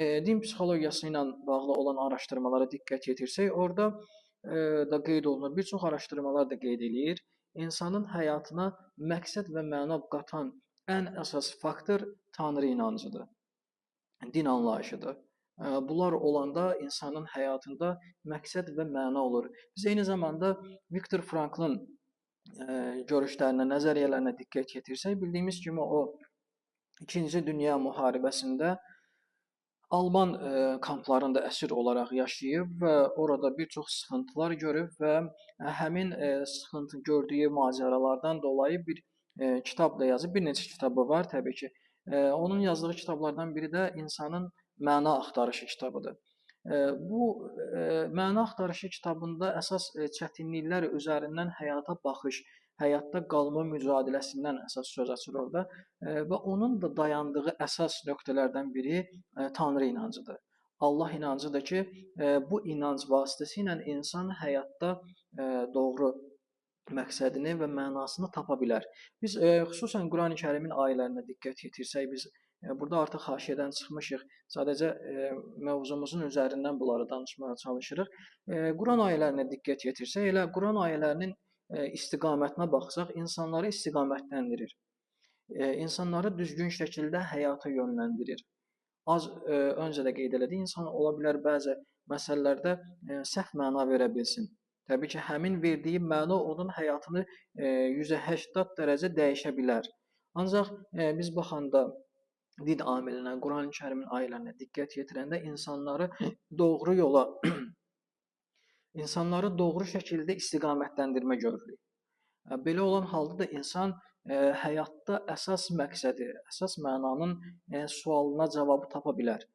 Din psixologiyası ilə bağlı olan araşdırmalara diqqət yetirsək, orada da qeyd olunur, bir çox araşdırmalar da qeyd eləyir, insanın həyatına məqsəd və məna qatan ən əsas faktor Tanrı inancıdır, din anlayışıdır. Bunlar olanda insanın həyatında məqsəd və məna olur. Biz eyni zamanda Viktor Franklın görüşlərinə, nəzəriyyələrinə diqqət yetirsək, bildiyimiz kimi o İkinci Dünya müharibəsində Alman kamplarında əsir olaraq yaşayıb və orada bir çox sıxıntılar görüb və həmin sıxıntı gördüyü macəralardan dolayı bir kitab da yazıb. Bir neçə kitabı var təbii ki. Onun yazdığı kitablardan biri də insanın məna axtarışı kitabıdır. Bu məna axtarışı kitabında əsas çətinliklər üzərindən həyata baxış, həyatda qalma mücadeləsindən əsas söz açır orada və onun da dayandığı əsas nöqtələrdən biri Tanrı inancıdır. Allah inancıdır ki, bu inanc vasitəsilə insan həyatda doğru məqsədini və mənasını tapa bilər. Biz xüsusən Qurani-Kərimin ayələrinə diqqət yetirsək, biz burada artıq haşiyədən çıxmışıq. Sadəcə mövzumuzun üzərindən bunları danışmağa çalışırıq. Quran ayələrinə diqqət yetirsək, elə Quran ayələrinin istiqamətinə baxsaq, insanları istiqamətləndirir. İnsanları düzgün şəkildə həyata yönləndirir. Öncə də qeyd elədik, insan ola bilər bəzi məsələlərdə səhv məna verə bilsin. Təbii ki, həmin verdiyi məna onun həyatını 180 dərəcə dəyişə bilər. Ancaq biz baxanda din amilinə, Qurani-Kərimin ayələrinə diqqət yetirəndə insanları doğru şəkildə istiqamətləndirmə görürük. Belə olan halda da insan həyatda əsas məqsədi, əsas mənanın sualına cavabı tapa bilər.